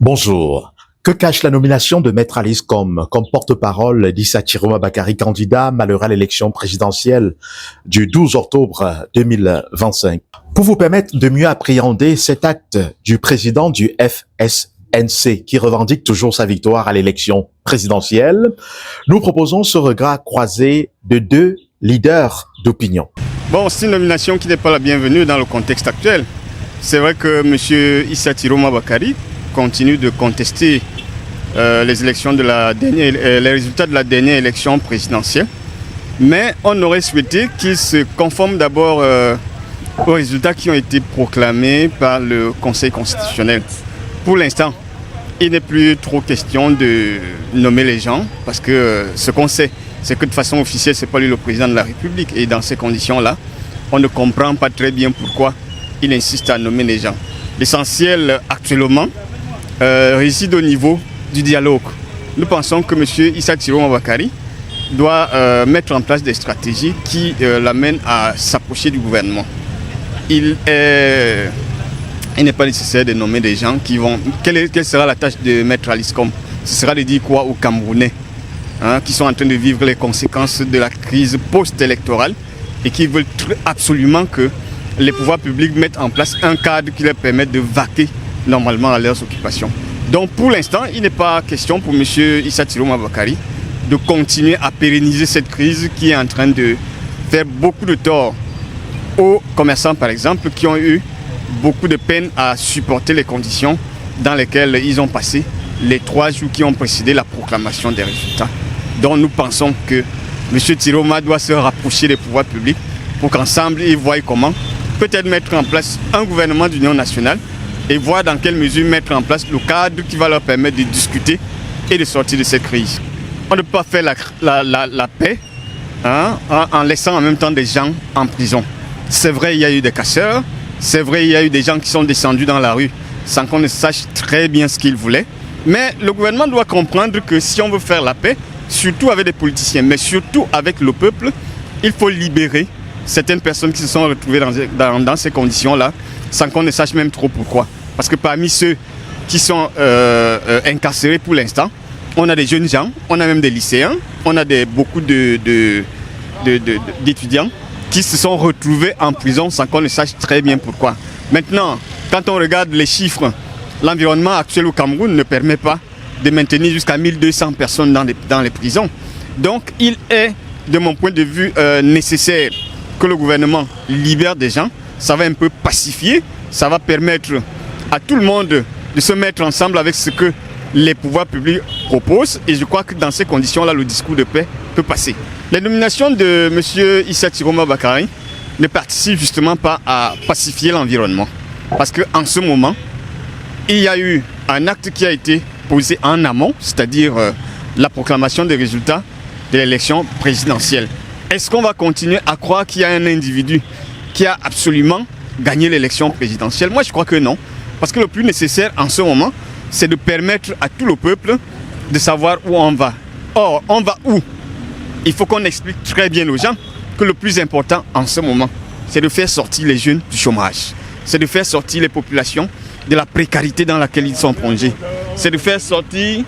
Bonjour. Que cache la nomination de Maître Alice comme porte-parole d'Issa Chiroma Bakary, candidat malheureux à l'élection présidentielle du 12 octobre 2025? Pour vous permettre de mieux appréhender cet acte du président du FSNC qui revendique toujours sa victoire à l'élection présidentielle, nous proposons ce regard croisé de deux leaders d'opinion. Bon, c'est une nomination qui n'est pas la bienvenue dans le contexte actuel. C'est vrai que M. Issa Chiroma Bakary continue de contester les résultats de la dernière élection présidentielle. Mais on aurait souhaité qu'il se conforme d'abord aux résultats qui ont été proclamés par le Conseil constitutionnel. Pour l'instant, il n'est plus trop question de nommer les gens parce que ce qu'on sait, c'est que de façon officielle, ce n'est pas lui le président de la République. Et dans ces conditions-là, on ne comprend pas très bien pourquoi il insiste à nommer les gens. L'essentiel actuellement réside au niveau du dialogue. Nous pensons que M. Issa Chiroma Bakary doit mettre en place des stratégies qui l'amènent à s'approcher du gouvernement. Il n'est pas nécessaire de nommer des gens qui vont... Quelle sera la tâche de Maître Alice Com? Ce sera de dire quoi aux Camerounais qui sont en train de vivre les conséquences de la crise post-électorale et qui veulent absolument que les pouvoirs publics mettent en place un cadre qui leur permette de vaquer normalement à leurs occupations. Donc pour l'instant, il n'est pas question pour M. Issa Chiroma Bakary de continuer à pérenniser cette crise qui est en train de faire beaucoup de tort aux commerçants par exemple qui ont eu beaucoup de peine à supporter les conditions dans lesquelles ils ont passé les 3 jours qui ont précédé la proclamation des résultats. Donc nous pensons que M. Chiroma doit se rapprocher des pouvoirs publics pour qu'ensemble ils voient comment peut-être mettre en place un gouvernement d'union nationale et voir dans quelle mesure mettre en place le cadre qui va leur permettre de discuter et de sortir de cette crise. On ne peut pas faire la paix en laissant en même temps des gens en prison. C'est vrai, il y a eu des casseurs, c'est vrai, il y a eu des gens qui sont descendus dans la rue sans qu'on ne sache très bien ce qu'ils voulaient. Mais le gouvernement doit comprendre que si on veut faire la paix, surtout avec des politiciens, mais surtout avec le peuple, il faut libérer certaines personnes qui se sont retrouvées dans ces conditions-là sans qu'on ne sache même trop pourquoi. Parce que parmi ceux qui sont incarcérés pour l'instant, on a des jeunes gens, on a même des lycéens, on a beaucoup d'étudiants qui se sont retrouvés en prison sans qu'on ne sache très bien pourquoi. Maintenant, quand on regarde les chiffres, l'environnement actuel au Cameroun ne permet pas de maintenir jusqu'à 1200 personnes dans les prisons. Donc il est, de mon point de vue, nécessaire que le gouvernement libère des gens. Ça va un peu pacifier, ça va permettre à tout le monde de se mettre ensemble avec ce que les pouvoirs publics proposent. Et je crois que dans ces conditions-là, le discours de paix peut passer. La nomination de M. Issa Chiroma Bakary ne participe justement pas à pacifier l'environnement. Parce qu'en ce moment, il y a eu un acte qui a été posé en amont, c'est-à-dire la proclamation des résultats de l'élection présidentielle. Est-ce qu'on va continuer à croire qu'il y a un individu qui a absolument gagné l'élection présidentielle? Moi, je crois que non. Parce que le plus nécessaire en ce moment, c'est de permettre à tout le peuple de savoir où on va. Or, on va où? Il faut qu'on explique très bien aux gens que le plus important en ce moment, c'est de faire sortir les jeunes du chômage. C'est de faire sortir les populations de la précarité dans laquelle ils sont plongés. C'est de faire sortir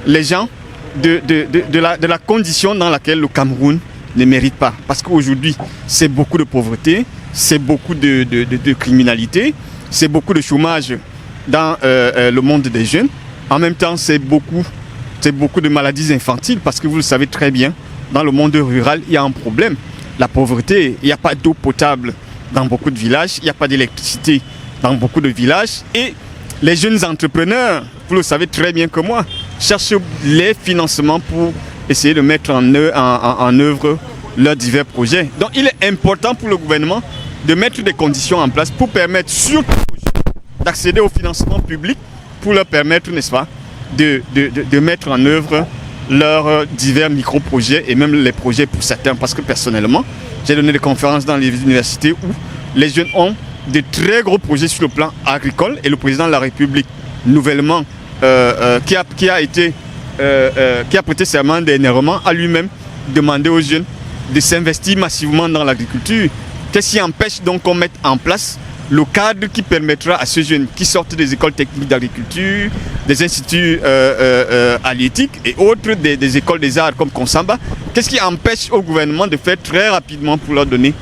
les gens de la condition dans laquelle le Cameroun ne mérite pas. Parce qu'aujourd'hui, c'est beaucoup de pauvreté, c'est beaucoup de criminalité, c'est beaucoup de chômage dans le monde des jeunes. En même temps, c'est beaucoup de maladies infantiles parce que vous le savez très bien, dans le monde rural, il y a un problème. La pauvreté, il n'y a pas d'eau potable dans beaucoup de villages, il n'y a pas d'électricité dans beaucoup de villages. Et les jeunes entrepreneurs, vous le savez très bien que moi, cherchent les financements pour essayer de mettre en œuvre leurs divers projets. Donc il est important pour le gouvernement de mettre des conditions en place pour permettre surtout aux jeunes d'accéder au financement public pour leur permettre, n'est-ce pas, de mettre en œuvre leurs divers micro-projets et même les projets pour certains. Parce que personnellement, j'ai donné des conférences dans les universités où les jeunes ont de très gros projets sur le plan agricole et le président de la République nouvellement qui a prêté serment dernièrement a lui-même demandé aux jeunes de s'investir massivement dans l'agriculture. Qu'est-ce qui empêche donc qu'on mette en place le cadre qui permettra à ces jeunes qui sortent des écoles techniques d'agriculture, des instituts halieutiques et autres, des écoles des arts comme Consamba, qu'est-ce qui empêche au gouvernement de faire très rapidement pour leur donner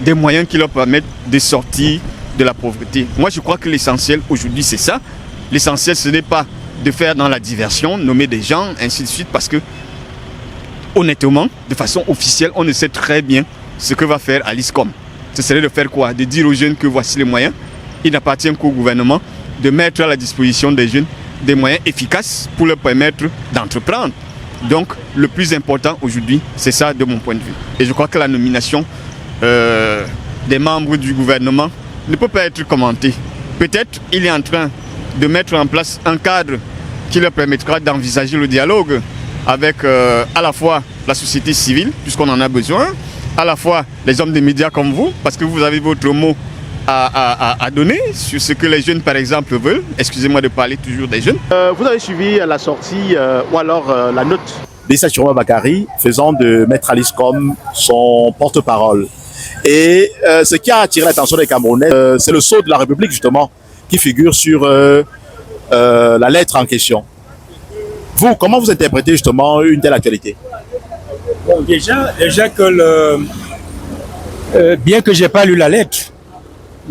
des moyens qui leur permettent de sortir de la pauvreté? Moi, je crois que l'essentiel aujourd'hui, c'est ça. L'essentiel, ce n'est pas de faire dans la diversion, nommer des gens, ainsi de suite, parce que, honnêtement, de façon officielle, on ne sait très bien ce que va faire Aliscom. Ce serait de faire quoi? De dire aux jeunes que voici les moyens. Il n'appartient qu'au gouvernement de mettre à la disposition des jeunes des moyens efficaces pour leur permettre d'entreprendre. Donc, le plus important aujourd'hui, c'est ça de mon point de vue. Et je crois que la nomination des membres du gouvernement ne peut pas être commentée. Peut-être il est en train de mettre en place un cadre qui leur permettra d'envisager le dialogue avec à la fois la société civile, puisqu'on en a besoin, à la fois les hommes des médias comme vous, parce que vous avez votre mot à donner sur ce que les jeunes, par exemple, veulent. Excusez-moi de parler toujours des jeunes. Vous avez suivi la sortie ou alors la note d'Issa Chiroma Bakary faisant de Maître Aliscom son porte-parole. Et ce qui a attiré l'attention des Camerounais, c'est le sceau de la République, justement, qui figure sur la lettre en question. Vous, comment vous interprétez justement une telle actualité? Bon, déjà que bien que je n'ai pas lu la lettre,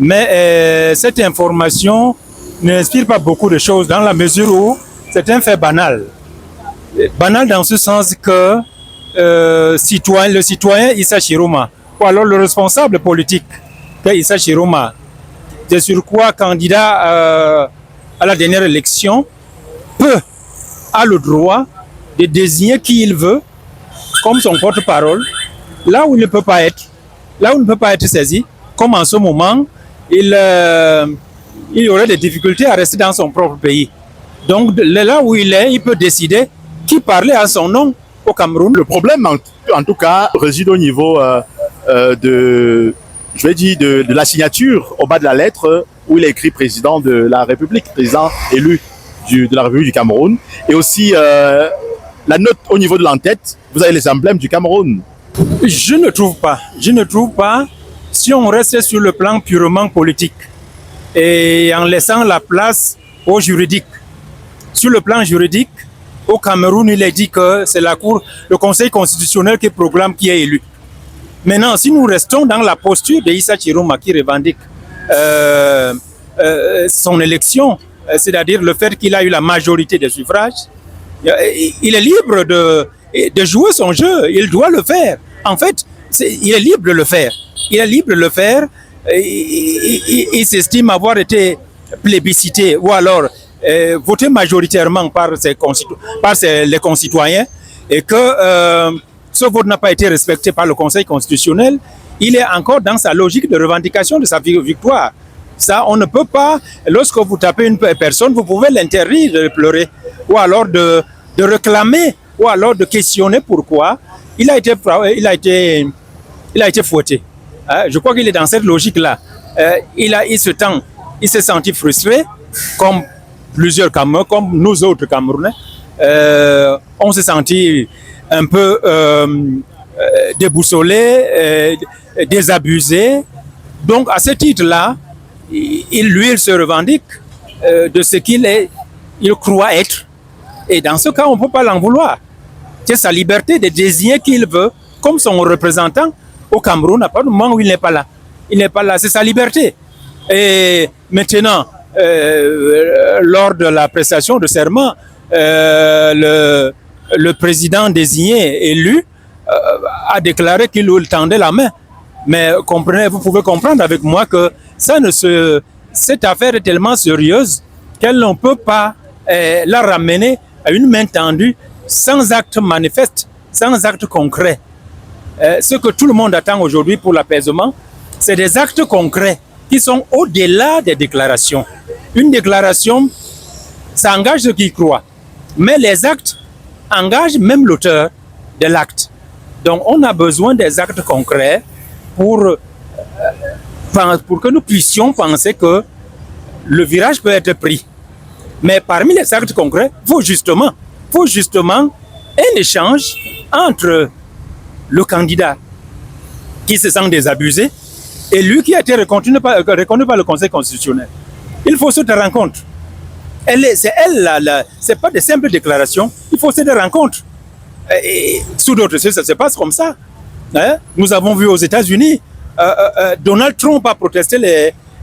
mais cette information n'inspire pas beaucoup de choses dans la mesure où c'est un fait banal. Banal dans ce sens que le citoyen Issa Chiroma, ou alors le responsable politique que Issa Chiroma, de surcroît candidat à la dernière élection, a le droit de désigner qui il veut comme son porte-parole, là où il ne peut pas être saisi, comme en ce moment, il aurait des difficultés à rester dans son propre pays. Donc là où il est, il peut décider qui parlait à son nom au Cameroun. Le problème, en tout cas, réside au niveau de la signature au bas de la lettre où il est écrit président de la République, président élu de la République du Cameroun. Et aussi la note au niveau de l'entête, vous avez les emblèmes du Cameroun. Je ne trouve pas, si on reste sur le plan purement politique et en laissant la place au juridique. Sur le plan juridique, au Cameroun, il est dit que c'est le Conseil constitutionnel qui proclame qui est élu. Maintenant, si nous restons dans la posture de Issa Chiroma qui revendique son élection, c'est-à-dire le fait qu'il a eu la majorité des suffrages, il est libre de jouer son jeu, il doit le faire. En fait, il est libre de le faire. Il s'estime avoir été plébiscité ou alors voté majoritairement par les concitoyens et que ce vote n'a pas été respecté par le Conseil constitutionnel. Il est encore dans sa logique de revendication de sa victoire. Ça, on ne peut pas, lorsque vous tapez une personne, vous pouvez l'interdire de pleurer ou alors de réclamer ou alors de questionner pourquoi il a été fouetté. Je crois qu'il est dans cette logique-là. Il s'est senti frustré, comme plusieurs Camerounais, comme nous autres Camerounais. On s'est senti un peu déboussolé, désabusé. Donc, à ce titre-là, il se revendique de ce il croit être. Et dans ce cas, on ne peut pas l'en vouloir. C'est sa liberté de désigner qui il veut comme son représentant au Cameroun à partir du moment où il n'est pas là. Il n'est pas là, c'est sa liberté. Et maintenant, lors de la prestation de serment, le président désigné, élu, a déclaré qu'il lui tendait la main. Mais vous pouvez comprendre avec moi que cette affaire est tellement sérieuse qu'elle ne peut pas la ramener à une main tendue sans acte manifeste, sans acte concret. Ce que tout le monde attend aujourd'hui pour l'apaisement, c'est des actes concrets qui sont au-delà des déclarations. Une déclaration, ça engage ceux qui croient, mais les actes engagent même l'auteur de l'acte. Donc on a besoin des actes concrets pour que nous puissions penser que le virage peut être pris. Mais parmi les actes concrets, il faut justement un échange entre le candidat qui se sent désabusé et lui qui a été reconnu par le Conseil constitutionnel. Il faut cette rencontre. C'est pas de simples déclarations, il faut cette rencontre. Et sous d'autres cieux, ça se passe comme ça. Hein? Nous avons vu aux États-Unis, Donald Trump a protesté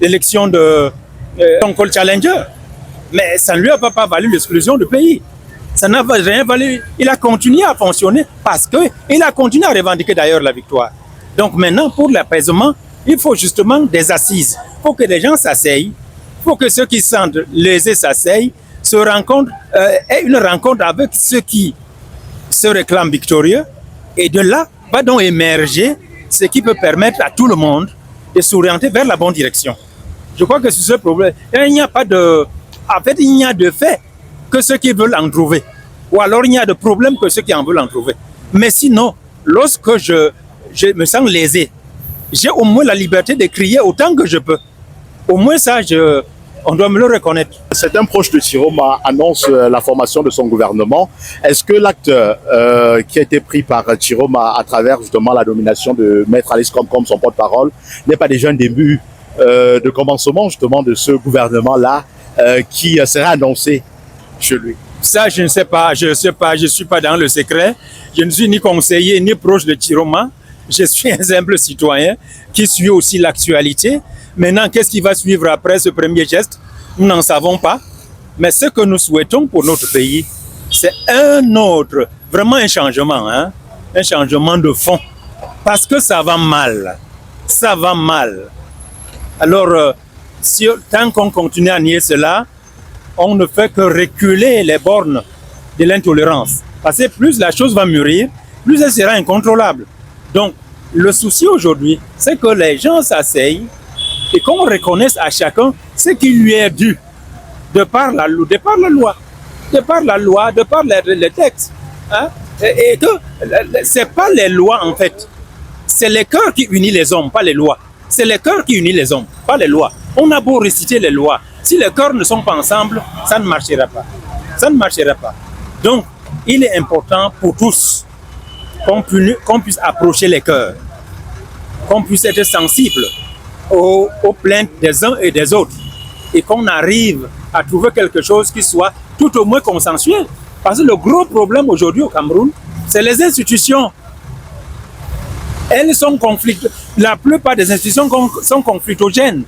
l'élection de son challenger, mais ça ne lui a pas valu l'exclusion du pays. Ça n'a rien valu. Il a continué à fonctionner parce qu'il a continué à revendiquer d'ailleurs la victoire. Donc maintenant, pour l'apaisement, il faut justement des assises. Il faut que les gens s'asseyent. Il faut que ceux qui sentent lésés s'asseyent, se rencontrent, aient une rencontre avec ceux qui se réclament victorieux. Et de là, va donc émerger ce qui peut permettre à tout le monde de s'orienter vers la bonne direction. Je crois que sur ce problème, il n'y a pas de... En fait, il n'y a de fait que ceux qui veulent en trouver. Ou alors il n'y a de problème que ceux qui en veulent en trouver. Mais sinon, lorsque je me sens lésé, j'ai au moins la liberté de crier autant que je peux. Au moins ça, on doit me le reconnaître. Certains proches de Chiroma annoncent la formation de son gouvernement. Est-ce que l'acte qui a été pris par Chiroma à travers justement la nomination de Maître Alice comme son porte-parole n'est pas déjà un début de commencement justement de ce gouvernement-là qui sera annoncé chez lui? Ça, je ne sais pas, je ne suis pas dans le secret. Je ne suis ni conseiller ni proche de Chiroma. Je suis un simple citoyen qui suit aussi l'actualité. Maintenant, qu'est-ce qui va suivre après ce premier geste? Nous n'en savons pas. Mais ce que nous souhaitons pour notre pays, c'est vraiment un changement, hein? Un changement de fond. Parce que ça va mal. Ça va mal. Alors, tant qu'on continue à nier cela, on ne fait que reculer les bornes de l'intolérance. Parce que plus la chose va mûrir, plus elle sera incontrôlable. Donc, le souci aujourd'hui, c'est que les gens s'asseyent et qu'on reconnaisse à chacun ce qui lui est dû de par la loi, de par les textes. Hein? Et que ce n'est pas les lois en fait, c'est les cœurs qui unissent les hommes, pas les lois. C'est les cœurs qui unissent les hommes, pas les lois. On a beau réciter les lois, si les cœurs ne sont pas ensemble, ça ne marchera pas. Ça ne marchera pas. Donc, il est important pour tous qu'on puisse approcher les cœurs, qu'on puisse être sensible aux plaintes des uns et des autres et qu'on arrive à trouver quelque chose qui soit tout au moins consensuel. Parce que le gros problème aujourd'hui au Cameroun, c'est les institutions. Elles sont conflictuelles. La plupart des institutions sont conflictogènes.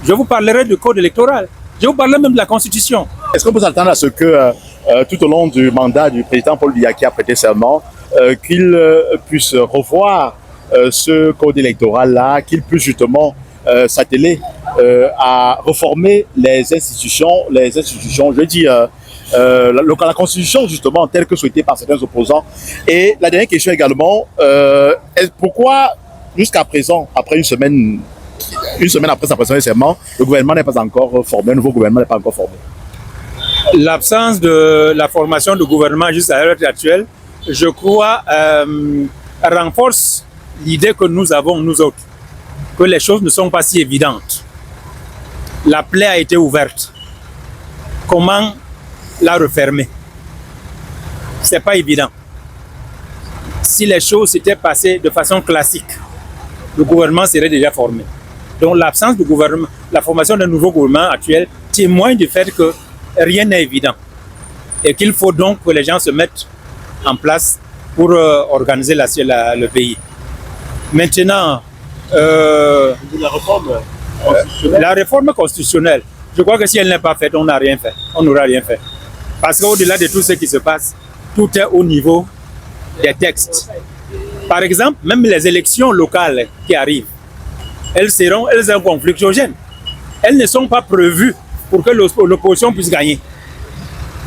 Je vous parlerai du code électoral. Je vous parlerai même de la Constitution. Est-ce qu'on peut s'attendre à ce que tout au long du mandat du président Paul Biya qui a prêté serment, qu'il puisse revoir ce code électoral-là, qu'il puisse justement s'atteler à réformer les institutions, je dis la Constitution justement telle que souhaitée par certains opposants. Et la dernière question également, pourquoi jusqu'à présent, après une semaine après sa prestation de serment, le gouvernement n'est pas encore formé, le nouveau gouvernement n'est pas encore formé? L'absence de la formation du gouvernement jusqu'à l'heure actuelle, je crois, renforce l'idée que nous avons, nous autres, que les choses ne sont pas si évidentes. La plaie a été ouverte. Comment la refermer? C'est pas évident. Si les choses s'étaient passées de façon classique, le gouvernement serait déjà formé. Donc l'absence du gouvernement, la formation d'un nouveau gouvernement actuel témoigne du fait que rien n'est évident et qu'il faut donc que les gens se mettent en place pour organiser le pays. Maintenant, la réforme constitutionnelle, je crois que si elle n'est pas faite, on n'a rien fait, on n'aura rien fait. Parce qu'au-delà de tout ce qui se passe, tout est au niveau des textes. Par exemple, même les élections locales qui arrivent, elles sont conflictogènes. Elles ne sont pas prévues pour que l'opposition puisse gagner.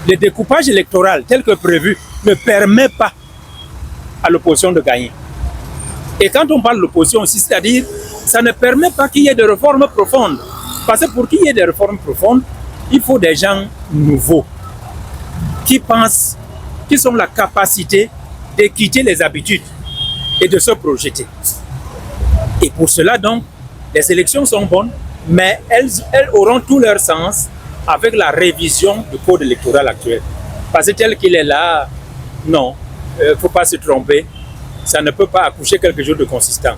Le découpage électoral tel que prévu ne permet pas à l'opposition de gagner. Et quand on parle de l'opposition aussi, c'est-à-dire, ça ne permet pas qu'il y ait des réformes profondes. Parce que pour qu'il y ait des réformes profondes, il faut des gens nouveaux qui pensent, qui ont la capacité de quitter les habitudes et de se projeter. Et pour cela, donc, les élections sont bonnes, mais elles auront tout leur sens avec la révision du code électoral actuel. Parce que tel qu'il est là, non, il ne faut pas se tromper, ça ne peut pas accoucher quelque chose de consistant.